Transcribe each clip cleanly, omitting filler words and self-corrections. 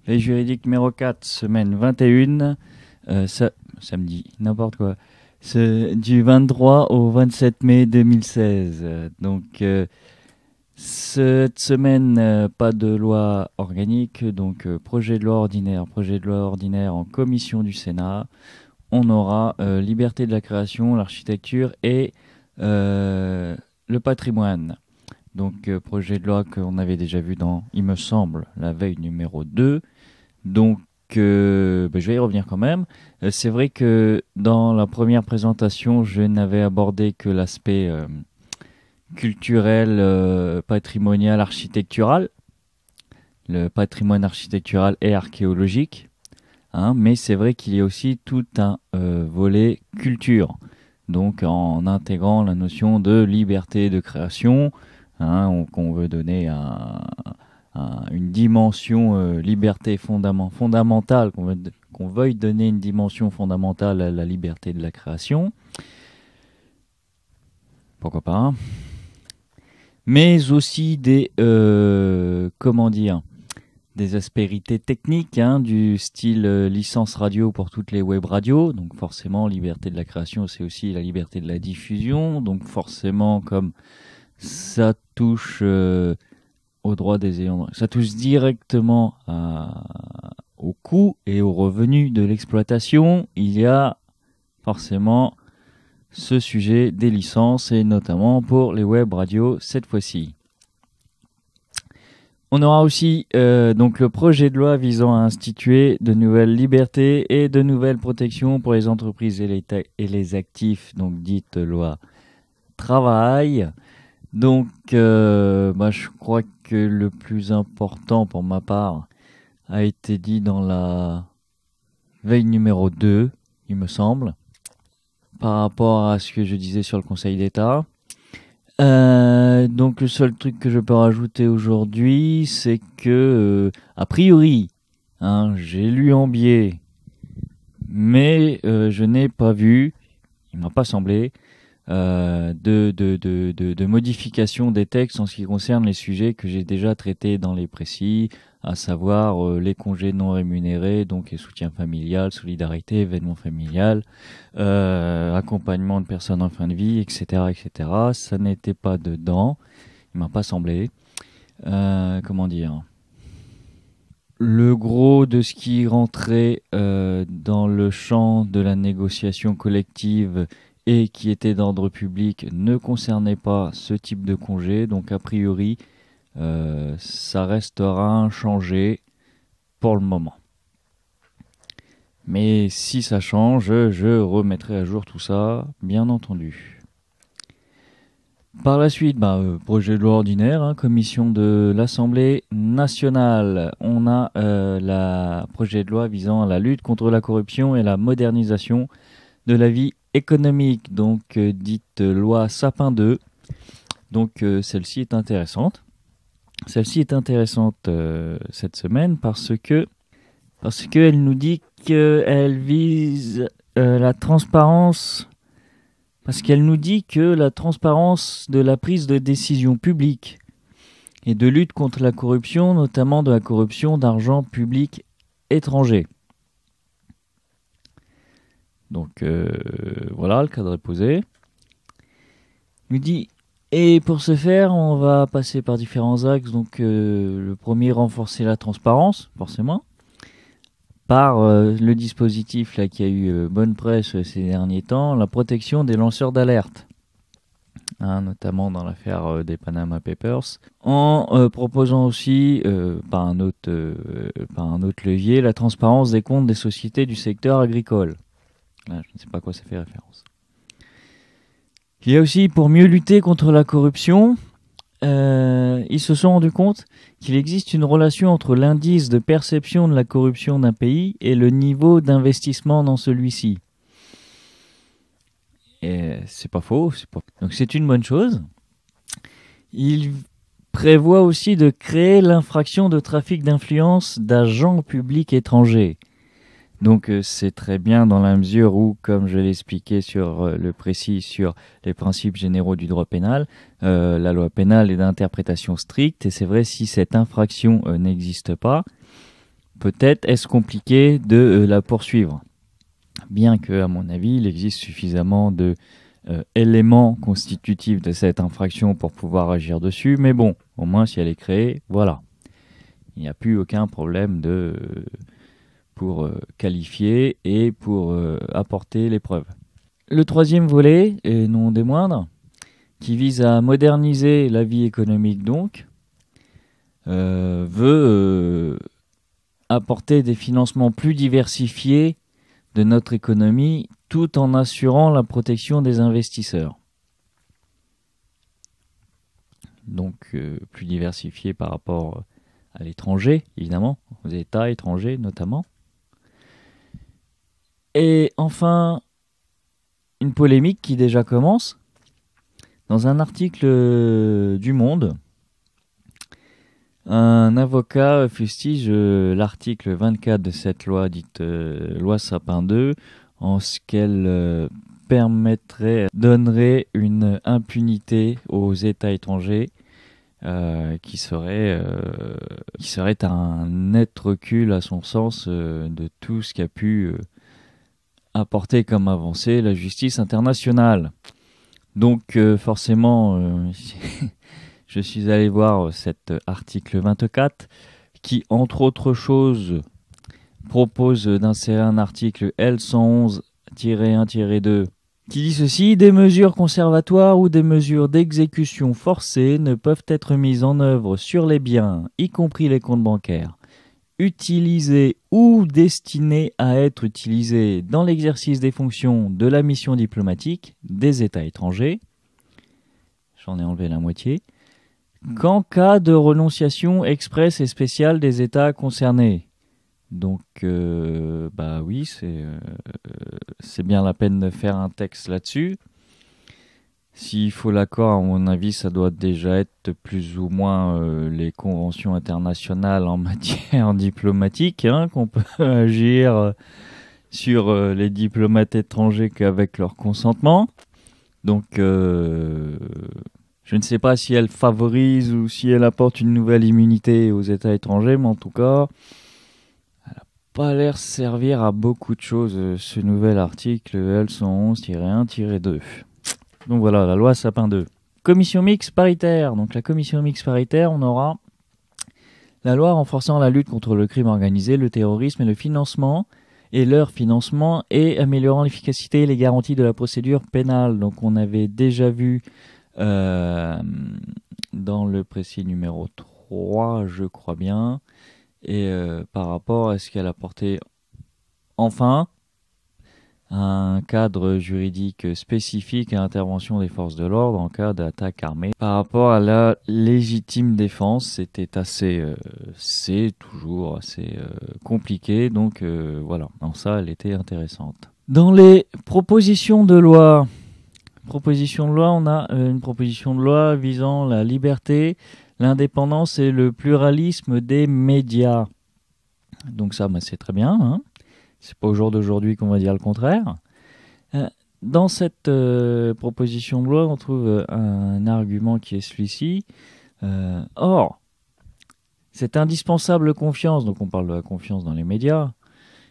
Les juridiques numéro 4, semaine 21, samedi, n'importe quoi. C'est du 23 au 27 mai 2016. Cette semaine, pas de loi organique, donc projet de loi ordinaire en commission du Sénat. On aura liberté de la création, l'architecture et le patrimoine. Donc projet de loi qu'on avait déjà vu dans, il me semble, la veille numéro 2. Donc je vais y revenir quand même. C'est vrai que dans la première présentation, je n'avais abordé que l'aspect culturel, patrimonial, architectural. Le patrimoine architectural et archéologique. Mais c'est vrai qu'il y a aussi tout un volet culture. Donc en intégrant la notion de liberté de création, qu'on veut donner une dimension liberté fondamentale, qu'on veuille donner une dimension fondamentale à la liberté de la création. Pourquoi pas. Mais aussi des aspérités techniques, du style licence radio pour toutes les web radios. Donc forcément, liberté de la création, c'est aussi la liberté de la diffusion. Donc forcément, comme ça touche aux droits des ayants droit, ça touche directement au coût et aux revenus de l'exploitation. Il y a forcément ce sujet des licences, et notamment pour les web radios cette fois-ci. On aura aussi donc le projet de loi visant à instituer de nouvelles libertés et de nouvelles protections pour les entreprises et les actifs, donc dite loi travail. Donc je crois que le plus important pour ma part a été dit dans la veille numéro 2, il me semble, par rapport à ce que je disais sur le Conseil d'État. Donc le seul truc que je peux rajouter aujourd'hui, c'est que a priori, j'ai lu en biais, mais je n'ai pas vu, il m'a pas semblé, de modification des textes en ce qui concerne les sujets que j'ai déjà traités dans les précis, à savoir les congés non rémunérés, donc les soutiens familial, solidarité, événement familial, accompagnement de personnes en fin de vie, etc., etc. Ça n'était pas dedans, il m'a pas semblé. Le gros de ce qui rentrait dans le champ de la négociation collective et qui était d'ordre public ne concernait pas ce type de congé. Donc a priori, ça restera inchangé pour le moment. Mais si ça change, je remettrai à jour tout ça, bien entendu. Par la suite, projet de loi ordinaire, commission de l'Assemblée nationale. On a la projet de loi visant à la lutte contre la corruption et la modernisation de la vie économique, donc dite loi Sapin 2. Donc celle-ci est intéressante. Celle-ci est intéressante cette semaine parce que elle nous dit qu'elle vise la transparence, parce qu'elle nous dit que la transparence de la prise de décision publique et de lutte contre la corruption, notamment de la corruption d'argent public étranger. Donc voilà, le cadre est posé. Il nous dit, et pour ce faire, on va passer par différents axes. Donc le premier, renforcer la transparence, forcément, par le dispositif là qui a eu bonne presse ces derniers temps, la protection des lanceurs d'alerte, notamment dans l'affaire des Panama Papers, en proposant aussi par un autre levier la transparence des comptes des sociétés du secteur agricole. Là, je ne sais pas à quoi ça fait référence. Il y a aussi, pour mieux lutter contre la corruption, ils se sont rendus compte qu'il existe une relation entre l'indice de perception de la corruption d'un pays et le niveau d'investissement dans celui-ci. Et c'est pas faux. Donc c'est une bonne chose. Il prévoit aussi de créer l'infraction de trafic d'influence d'agents publics étrangers. Donc c'est très bien dans la mesure où, comme je l'ai expliqué sur le précis sur les principes généraux du droit pénal, la loi pénale est d'interprétation stricte, et c'est vrai, si cette infraction n'existe pas, peut-être est-ce compliqué de la poursuivre. Bien que, à mon avis, il existe suffisamment de éléments constitutifs de cette infraction pour pouvoir agir dessus, mais bon, au moins si elle est créée, voilà. Il n'y a plus aucun problème pour qualifier et pour apporter les preuves. Le troisième volet, et non des moindres, qui vise à moderniser la vie économique donc, veut apporter des financements plus diversifiés de notre économie tout en assurant la protection des investisseurs. Donc plus diversifiés par rapport à l'étranger, évidemment, aux États étrangers notamment. Et enfin, une polémique qui déjà commence. Dans un article du Monde, un avocat fustige l'article 24 de cette loi dite loi Sapin 2 en ce qu'elle donnerait une impunité aux États étrangers qui serait un net recul à son sens de tout ce qu'a pu apporter comme avancée la justice internationale. Donc forcément, je suis allé voir cet article 24 qui, entre autres choses, propose d'insérer un article L111-1-2 qui dit ceci: des mesures conservatoires ou des mesures d'exécution forcée ne peuvent être mises en œuvre sur les biens, y compris les comptes bancaires, utilisés ou destinés à être utilisés dans l'exercice des fonctions de la mission diplomatique des États étrangers, j'en ai enlevé la moitié, qu'en cas de renonciation expresse et spéciale des États concernés. Donc, bah oui, c'est bien la peine de faire un texte là-dessus. S'il faut l'accord, à mon avis, ça doit déjà être plus ou moins les conventions internationales en matière diplomatique, qu'on peut agir sur les diplomates étrangers qu'avec leur consentement. Donc, je ne sais pas si elle favorise ou si elle apporte une nouvelle immunité aux États étrangers, mais en tout cas, elle n'a pas l'air servir à beaucoup de choses, ce nouvel article L111-1-2. Donc voilà, la loi Sapin 2. Commission mixte paritaire. Donc la commission mixte paritaire, on aura la loi renforçant la lutte contre le crime organisé, le terrorisme et le financement, et leur financement, et améliorant l'efficacité et les garanties de la procédure pénale. Donc on avait déjà vu dans le précis numéro 3, je crois bien, et par rapport à ce qu'elle apportait enfin un cadre juridique spécifique à l'intervention des forces de l'ordre en cas d'attaque armée. Par rapport à la légitime défense, c'est toujours assez compliqué, donc voilà, en ça elle était intéressante. Dans les propositions de loi, on a une proposition de loi visant la liberté, l'indépendance et le pluralisme des médias. Donc ça, c'est très bien, C'est pas au jour d'aujourd'hui qu'on va dire le contraire. Dans cette proposition de loi, on trouve un argument qui est celui-ci. Or, cette indispensable confiance, donc on parle de la confiance dans les médias,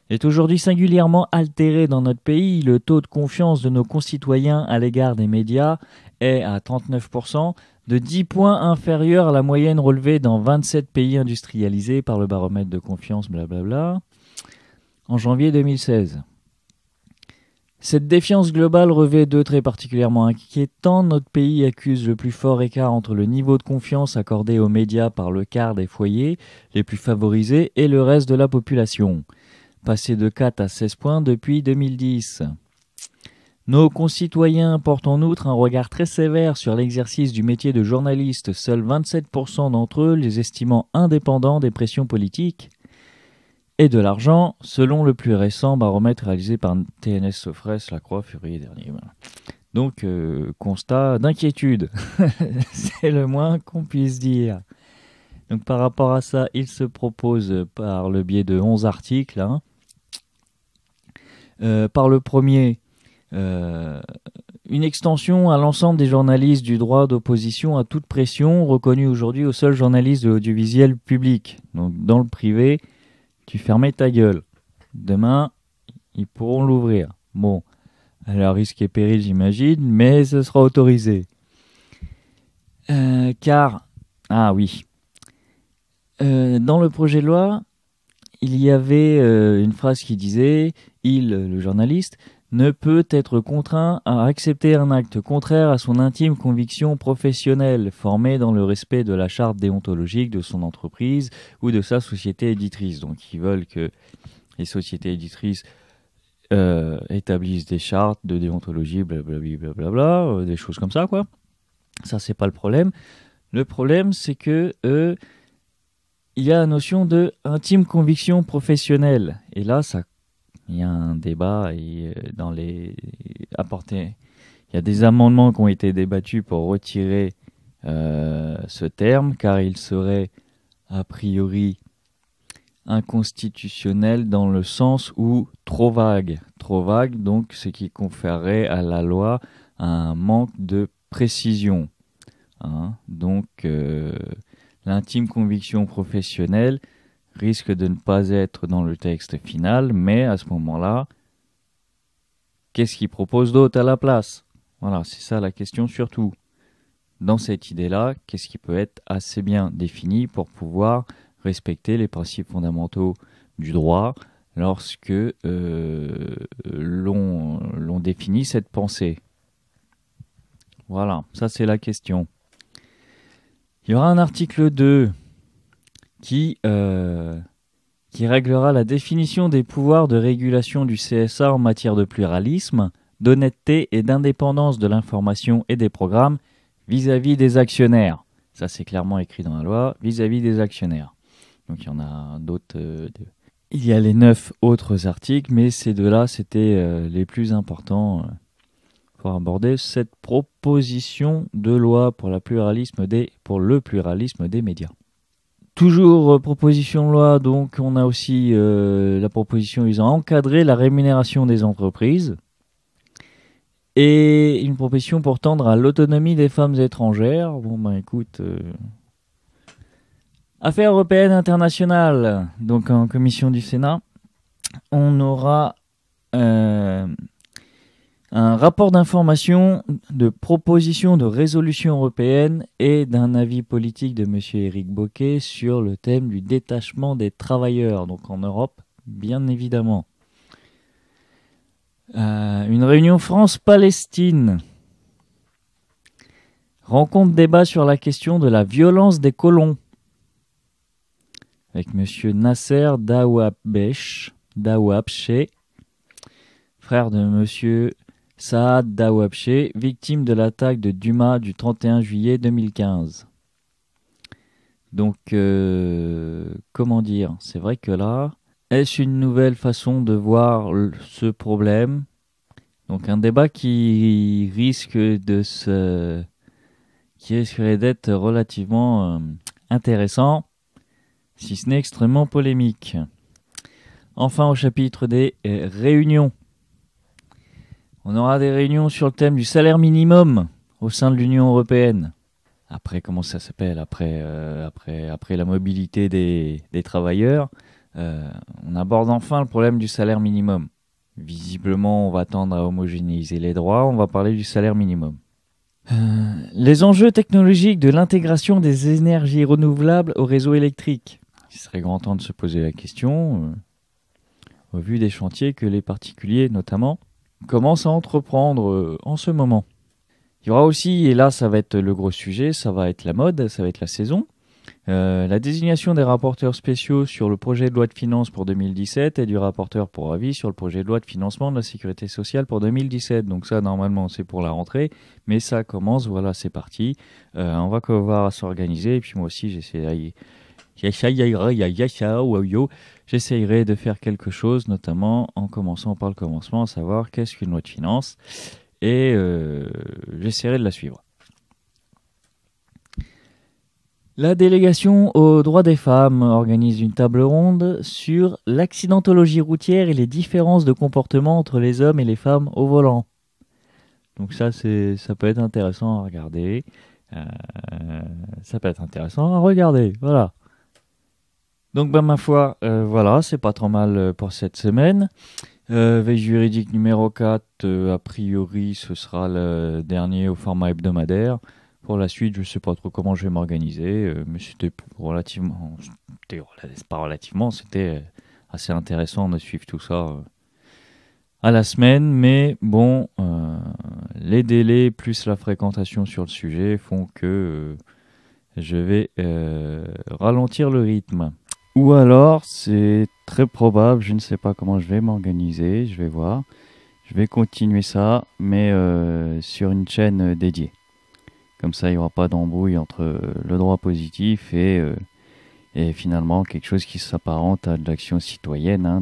est aujourd'hui singulièrement altérée dans notre pays. Le taux de confiance de nos concitoyens à l'égard des médias est à 39%, de 10 points inférieur à la moyenne relevée dans 27 pays industrialisés par le baromètre de confiance, blablabla, en janvier 2016. Cette défiance globale revêt deux traits particulièrement inquiétants. Notre pays accuse le plus fort écart entre le niveau de confiance accordé aux médias par le quart des foyers les plus favorisés et le reste de la population, passé de 4 à 16 points depuis 2010. Nos concitoyens portent en outre un regard très sévère sur l'exercice du métier de journaliste, seuls 27% d'entre eux les estimant indépendants des pressions politiques et de l'argent, selon le plus récent baromètre réalisé par TNS Sofres Lacroix février dernier. Donc, constat d'inquiétude, c'est le moins qu'on puisse dire. Donc, par rapport à ça, il se propose par le biais de 11 articles. Par le premier, une extension à l'ensemble des journalistes du droit d'opposition à toute pression, reconnu aujourd'hui aux seuls journalistes de l'audiovisuel public, donc dans le privé, tu fermais ta gueule. Demain, ils pourront l'ouvrir. Bon, alors risque et péril, j'imagine, mais ce sera autorisé. Ah oui, dans le projet de loi, il y avait une phrase qui disait « Il, le journaliste, ne peut être contraint à accepter un acte contraire à son intime conviction professionnelle, formée dans le respect de la charte déontologique de son entreprise ou de sa société éditrice. » Donc ils veulent que les sociétés éditrices établissent des chartes de déontologie, blablabla, des choses comme ça, quoi. Ça, c'est pas le problème. Le problème, c'est que il y a la notion de intime conviction professionnelle. Et là, il y a un débat et il y a des amendements qui ont été débattus pour retirer ce terme, car il serait a priori inconstitutionnel dans le sens où trop vague, donc ce qui conférerait à la loi un manque de précision. Donc l'intime conviction professionnelle risque de ne pas être dans le texte final, mais à ce moment-là, qu'est-ce qu'il propose d'autre à la place? Voilà, c'est ça la question surtout. Dans cette idée-là, qu'est-ce qui peut être assez bien défini pour pouvoir respecter les principes fondamentaux du droit lorsque l'on définit cette pensée? Voilà, ça c'est la question. Il y aura un article 2 qui réglera la définition des pouvoirs de régulation du CSA en matière de pluralisme, d'honnêteté et d'indépendance de l'information et des programmes vis-à-vis des actionnaires. Ça, c'est clairement écrit dans la loi, vis-à-vis des actionnaires. Donc, il y en a d'autres. Il y a les 9 autres articles, mais ces deux-là, c'était les plus importants pour aborder cette proposition de loi pour le pluralisme des médias. Toujours proposition de loi, donc on a aussi la proposition visant à encadrer la rémunération des entreprises et une proposition pour tendre à l'autonomie des femmes étrangères. Bon ben écoute, affaires européennes internationales, donc en commission du Sénat, on aura un rapport d'information de proposition de résolution européenne et d'un avis politique de M. Éric Bocquet sur le thème du détachement des travailleurs, donc en Europe, bien évidemment. Une réunion France-Palestine. Rencontre débat sur la question de la violence des colons. Avec M. Nasser Dawabche, frère de M. Saad Dawabche, victime de l'attaque de Douma du 31 juillet 2015. Donc, comment dire? C'est vrai que là, est-ce une nouvelle façon de voir ce problème? Donc, un débat qui risquerait d'être relativement intéressant, si ce n'est extrêmement polémique. Enfin, au chapitre des réunions. On aura des réunions sur le thème du salaire minimum au sein de l'Union européenne. Après, comment ça s'appelle? Après la mobilité des travailleurs, on aborde enfin le problème du salaire minimum. Visiblement, on va tendre à homogénéiser les droits. On va parler du salaire minimum. Les enjeux technologiques de l'intégration des énergies renouvelables au réseau électrique. Il serait grand temps de se poser la question, au vu des chantiers que les particuliers, notamment, commence à entreprendre en ce moment. Il y aura aussi, et là ça va être le gros sujet, ça va être la mode, ça va être la saison, la désignation des rapporteurs spéciaux sur le projet de loi de finances pour 2017 et du rapporteur pour avis sur le projet de loi de financement de la sécurité sociale pour 2017. Donc ça, normalement, c'est pour la rentrée, mais ça commence, voilà, c'est parti. On va pouvoir s'organiser, et puis moi aussi, j'essaierai de faire quelque chose, notamment en commençant par le commencement, à savoir qu'est-ce qu'une loi de finances, et j'essaierai de la suivre. La délégation aux droits des femmes organise une table ronde sur l'accidentologie routière et les différences de comportement entre les hommes et les femmes au volant. Donc ça peut être intéressant à regarder. Voilà. Donc, ben, ma foi, voilà, c'est pas trop mal pour cette semaine. Veille juridique numéro 4, a priori, ce sera le dernier au format hebdomadaire. Pour la suite, je sais pas trop comment je vais m'organiser, mais c'était relativement, c'est pas relativement, c'était assez intéressant de suivre tout ça à la semaine. Mais bon, les délais plus la fréquentation sur le sujet font que je vais ralentir le rythme. Ou alors, c'est très probable, je ne sais pas comment je vais m'organiser, je vais voir. Je vais continuer ça, mais sur une chaîne dédiée. Comme ça, il n'y aura pas d'embrouille entre le droit positif et finalement quelque chose qui s'apparente à de l'action citoyenne, hein,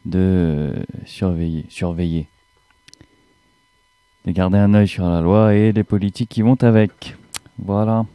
de surveiller. De garder un œil sur la loi et les politiques qui vont avec. Voilà.